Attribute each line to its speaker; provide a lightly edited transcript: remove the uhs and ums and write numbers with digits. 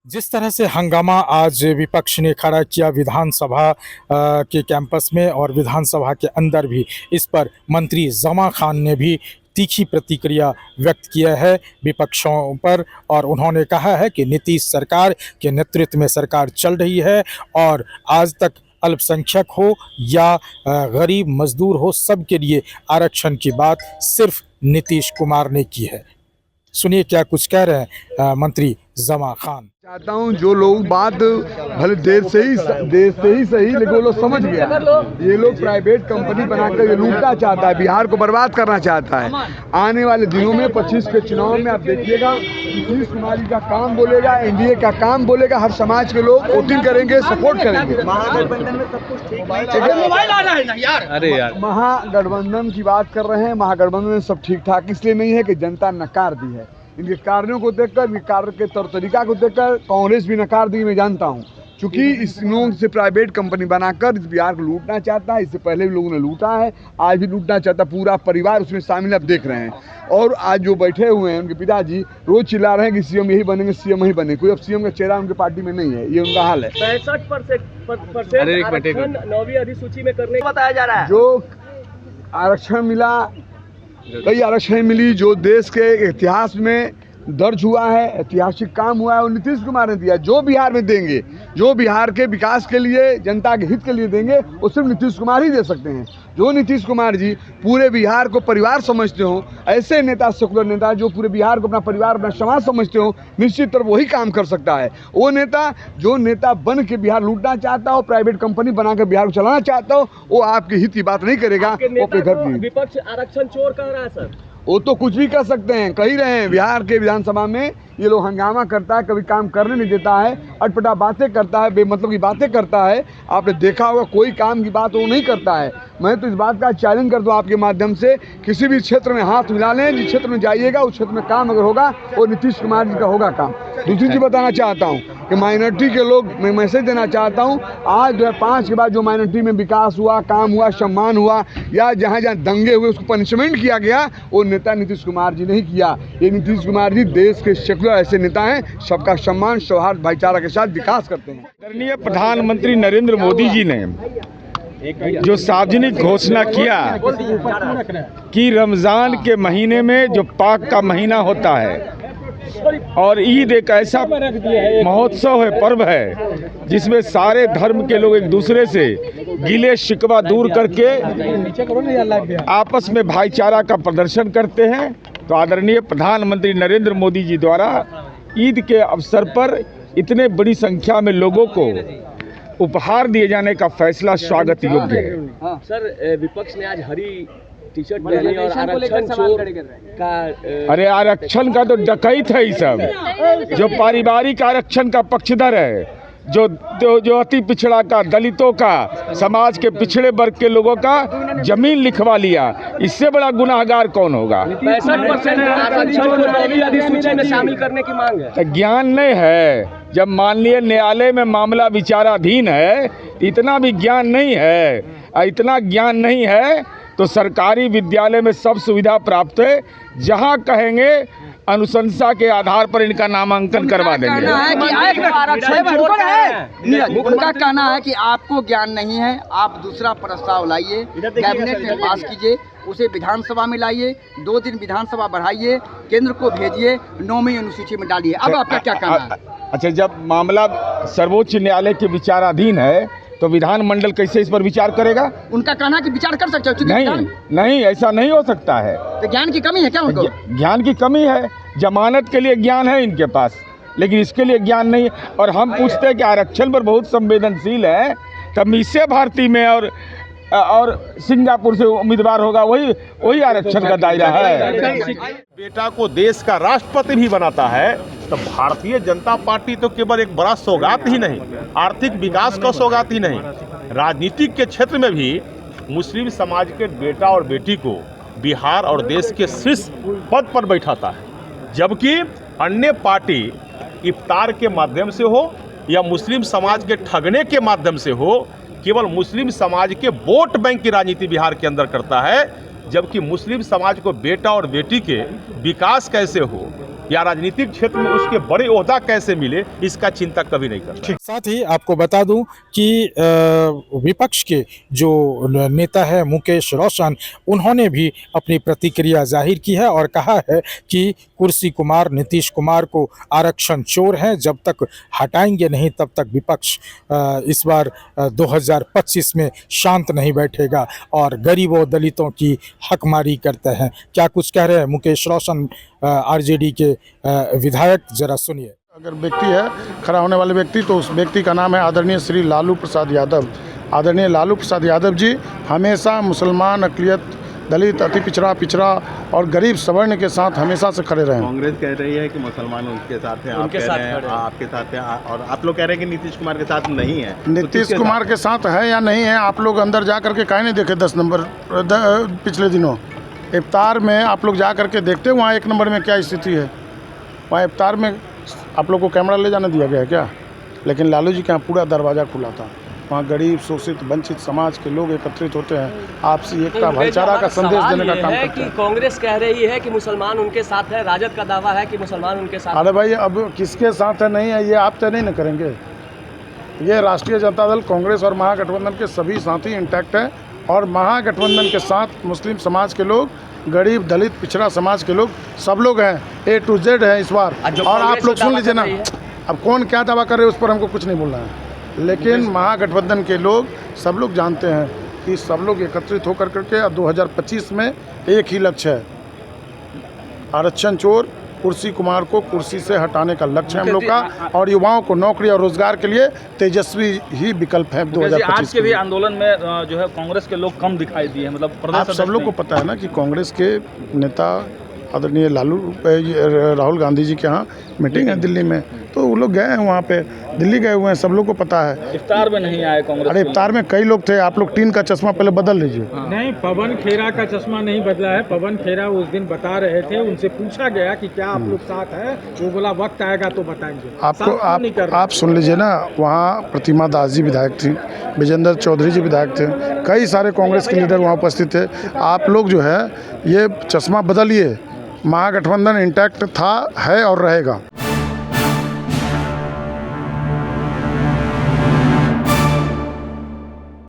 Speaker 1: जिस तरह से हंगामा आज विपक्ष ने खड़ा किया विधानसभा के कैंपस में और विधानसभा के अंदर भी, इस पर मंत्री ज़मा खान ने भी तीखी प्रतिक्रिया व्यक्त किया है विपक्षों पर। और उन्होंने कहा है कि नीतीश सरकार के नेतृत्व में सरकार चल रही है और आज तक अल्पसंख्यक हो या गरीब मजदूर हो, सबके लिए आरक्षण की बात सिर्फ नीतीश कुमार ने की है। सुनिए क्या कुछ कह रहे हैं मंत्री ज़मा खान।
Speaker 2: चाहता हूँ जो लोग बात भले देर से ही सही, लेकिन वो लोग समझ गया। ये लोग प्राइवेट कंपनी बनाकर ये लूटना चाहता है, बिहार को बर्बाद करना चाहता है। आने वाले दिनों में 25 के चुनाव में आप देखिएगा, नीतीश कुमार जी का काम बोलेगा, एनडीए का काम बोलेगा, हर समाज के लोग वोटिंग करेंगे, सपोर्ट करेंगे।
Speaker 3: महागठबंधन में सब कुछ ठीक है।
Speaker 4: अरे यार,
Speaker 2: महागठबंधन की बात कर रहे हैं। महागठबंधन में सब ठीक ठाक इसलिए नहीं है कि जनता नकार दी है। इनके कार्यों को देखकर, इनके कार्य के तौर तरीका को देखकर कांग्रेस भी नकार दी, मैं जानता हूँ। चूँकि इस लोग से प्राइवेट कंपनी बनाकर इस बिहार को लूटना चाहता है। इससे पहले भी लोगों ने लूटा है, आज भी लूटना चाहता है। पूरा परिवार उसमें शामिल आप देख रहे हैं। और आज जो बैठे हुए हैं उनके पिताजी रोज चिल्ला रहे हैं कि सीएम यही बनेंगे, सीएम यही बनेंगे। कोई अब सीएम का चेहरा उनकी पार्टी में नहीं है, ये उनका हाल है।
Speaker 3: 65% आरक्षण 9वीं अधिसूची में करने बताया जा रहा है।
Speaker 2: जो आरक्षण मिला, कई आरक्षण मिली जो देश के इतिहास में दर्ज हुआ है, ऐतिहासिक काम हुआ है, और नीतीश कुमार ने दिया। जो बिहार में देंगे, जो बिहार के विकास के लिए, जनता के हित के लिए देंगे, वो सिर्फ नीतीश कुमार ही दे सकते हैं। जो नीतीश कुमार जी पूरे बिहार को परिवार समझते हो, ऐसे नेता, सेकुलर नेता जो पूरे बिहार को अपना परिवार, अपना समाज समझते हो, निश्चित तौर वही काम कर सकता है। वो नेता जो नेता बन के बिहार लूटना चाहता हो, प्राइवेट कंपनी बनाकर बिहार को चलाना चाहता हो, वो आपके हित की बात नहीं करेगा, वो अपने घर की।
Speaker 3: विपक्ष आरक्षण चोर कह रहा है सर।
Speaker 2: वो तो कुछ भी कर सकते हैं, कह ही रहे हैं। बिहार के विधानसभा में ये लोग हंगामा करता है, कभी काम करने नहीं देता है, अटपटा बातें करता है, बेमतलब की बातें करता है। आपने देखा होगा कोई काम की बात वो नहीं करता है। मैं तो इस बात का चैलेंज कर दूं आपके माध्यम से, किसी भी क्षेत्र में हाथ मिला लें, जिस क्षेत्र में जाइएगा उस क्षेत्र में काम अगर होगा वो नीतीश कुमार जी का होगा काम। दूसरी चीज़ बताना चाहता हूँ कि माइनॉरिटी के लोग, मैं मैसेज देना चाहता हूँ, आज 2005 के बाद जो माइनॉरिटी में विकास हुआ, काम हुआ, सम्मान हुआ, या जहाँ जहाँ दंगे हुए उसको पनिशमेंट किया गया, वो नेता नीतीश कुमार जी ने ही किया। ये नीतीश कुमार जी देश के सेकुलर ऐसे नेता हैं, सबका सम्मान, सौहार्द, भाईचारा के साथ विकास करते हैं।
Speaker 4: आदरणीय प्रधानमंत्री नरेंद्र मोदी जी ने जो सार्वजनिक घोषणा किया कि रमज़ान के महीने में जो पाक का महीना होता है और ईद एक ऐसा महोत्सव है, पर्व है, जिसमें सारे धर्म के लोग एक दूसरे से गिले शिकवा दूर करके आपस में भाईचारा का प्रदर्शन करते हैं। तो आदरणीय प्रधानमंत्री नरेंद्र मोदी जी द्वारा ईद के अवसर पर इतने बड़ी संख्या में लोगों को उपहार दिए जाने का फैसला स्वागत योग्य है।
Speaker 3: सर, विपक्ष ने आज हरी टी शर्ट पहनी और आरक्षण चोर का
Speaker 4: अरे आरक्षण का तो डकैत है ये सब। जो पारिवारिक आरक्षण का पक्षधर है, जो अति पिछड़ा का, दलितों का, समाज के पिछड़े वर्ग के लोगों का जमीन लिखवा लिया, इससे बड़ा गुनाहगार कौन होगा।
Speaker 3: 65% आरक्षण को 9वीं अधिसूची में शामिल करने की मांग है।
Speaker 4: तो ज्ञान नहीं है, जब माननीय न्यायालय में मामला विचाराधीन है, इतना भी ज्ञान नहीं है। इतना ज्ञान नहीं है तो सरकारी विद्यालय में सब सुविधा प्राप्त है, जहाँ कहेंगे अनुशंसा के आधार पर इनका नामांकन करवा देंगे।
Speaker 5: उनका कहना है कि आपको ज्ञान नहीं है, आप दूसरा प्रस्ताव लाइए, कैबिनेट में पास कीजिए, उसे विधानसभा में लाइए, 2 दिन विधानसभा बढ़ाइए, केंद्र को भेजिए, 9वीं अनुसूची में डालिए। अब आपका क्या कहना है?
Speaker 4: अच्छा, जब मामला सर्वोच्च न्यायालय के विचाराधीन है तो विधानमंडल कैसे इस पर विचार करेगा?
Speaker 5: उनका कहना कि विचार कर सकते हो।
Speaker 4: नहीं, ऐसा नहीं हो सकता है।
Speaker 5: तो ज्ञान की कमी है क्या उनको?
Speaker 4: ज्ञान की कमी है। जमानत के लिए ज्ञान है इनके पास, लेकिन इसके लिए ज्ञान नहीं। और हम पूछते हैं कि आरक्षण पर बहुत संवेदनशील है, तब मिस्से भारती में और सिंगापुर से उम्मीदवार होगा, वही आरक्षण का दायरा है।
Speaker 6: बेटा को देश का राष्ट्रपति भी बनाता है तो भारतीय जनता पार्टी तो केवल एक बड़ा सौगात ही नहीं, आर्थिक विकास का सौगात ही नहीं, राजनीतिक के क्षेत्र में भी मुस्लिम समाज के बेटा और बेटी को बिहार और देश के शीर्ष पद पर बैठाता है। जबकि अन्य पार्टी इफ्तार के माध्यम से हो या मुस्लिम समाज के ठगने के माध्यम से हो, केवल मुस्लिम समाज के वोट बैंक की राजनीति बिहार के अंदर करता है। जबकि मुस्लिम समाज को बेटा और बेटी के विकास कैसे हो, या राजनीतिक क्षेत्र में उसके बड़े ओहदा कैसे मिले, इसका चिंता कभी नहीं करता।
Speaker 1: साथ ही आपको बता दूं कि विपक्ष के जो नेता है मुकेश रोशन, उन्होंने भी अपनी प्रतिक्रिया जाहिर की है और कहा है कि कुर्सी कुमार नीतीश कुमार को आरक्षण चोर हैं, जब तक हटाएंगे नहीं तब तक विपक्ष इस बार 2025 में शांत नहीं बैठेगा और गरीबों दलितों की हकमारी करते हैं। क्या कुछ कह रहे हैं मुकेश रोशन आरजेडी के विधायक, जरा सुनिए।
Speaker 7: अगर व्यक्ति है खड़ा होने वाले व्यक्ति, तो उस व्यक्ति का नाम है आदरणीय श्री लालू प्रसाद यादव। आदरणीय लालू प्रसाद यादव जी हमेशा मुसलमान, अक़लियत, दलित, अति पिछड़ा और गरीब सवर्ण के साथ हमेशा से खड़े रहे।
Speaker 8: कांग्रेस कह रही है कि मुसलमान उनके साथ हैं, आप कह रहे हैं आपके साथ हैं, और आप लोग कह रहे हैं कि नीतीश कुमार के साथ नहीं है।
Speaker 7: नीतीश कुमार के साथ है या नहीं है, आप लोग अंदर जा करके काहे नहीं देखे? 10 नंबर पिछले दिनों इफ्तार में आप लोग जा करके देखते वहाँ 1 नंबर में क्या स्थिति है। वहाँ इफ्तार में आप लोग को कैमरा ले जाने दिया गया है क्या? लेकिन लालू जी के यहाँ पूरा दरवाज़ा खुला था। वहाँ गरीब, शोषित, वंचित समाज के लोग एकत्रित होते हैं, आपसी एकता, भाईचारा का संदेश देने का काम करते हैं।
Speaker 3: कांग्रेस कह रही है कि मुसलमान उनके साथ है, राजद का दावा है कि मुसलमान उनके साथ।
Speaker 7: अरे भाई, अब किसके साथ है नहीं है ये आप तय नहीं न करेंगे। ये राष्ट्रीय जनता दल, कांग्रेस और महागठबंधन के सभी साथी इंटैक्ट हैं और महागठबंधन के साथ मुस्लिम समाज के लोग, गरीब, दलित, पिछड़ा समाज के लोग, सब लोग हैं, A to Z है इस बार। और आप लोग सुन लीजिए ना, अब कौन क्या दावा कर रहे हैं उस पर हमको कुछ नहीं बोलना है, लेकिन महागठबंधन के लोग सब लोग जानते हैं कि सब लोग एकत्रित होकर करके 2025 में एक ही लक्ष्य है, आरक्षण चोर कुर्सी कुमार को कुर्सी से हटाने का लक्ष्य है हम लोग का, और युवाओं को नौकरी और रोजगार के लिए तेजस्वी ही विकल्प है 2025
Speaker 9: आज के भी आंदोलन में जो है कांग्रेस के लोग कम दिखाई दिए, मतलब
Speaker 7: आप सब लोग को पता है ना कि कांग्रेस के नेता आदरणीय राहुल गांधी जी के यहाँ मीटिंग है दिल्ली में, तो वो लोग गए हैं वहाँ पे, दिल्ली गए हुए हैं, सब लोग को पता है।
Speaker 9: इफ्तार में नहीं आए कांग्रेस।
Speaker 7: अरे इफ्तार में कई लोग थे, आप लोग टीन का चश्मा पहले बदल लीजिए।
Speaker 10: नहीं, पवन खेरा का चश्मा नहीं बदला है। पवन खेरा उस दिन बता रहे थे, उनसे पूछा गया कि क्या आप लोग साथ है, वो बोला वक्त आएगा तो बताएंगे।
Speaker 7: आप सुन लीजिए ना, वहाँ प्रतिमा दास जी विधायक थी, विजेंद्र चौधरी जी विधायक थे, कई सारे कांग्रेस के लीडर वहाँ उपस्थित थे। आप लोग जो है ये चश्मा बदलिए, महागठबंधन इंटैक्ट था, है और रहेगा।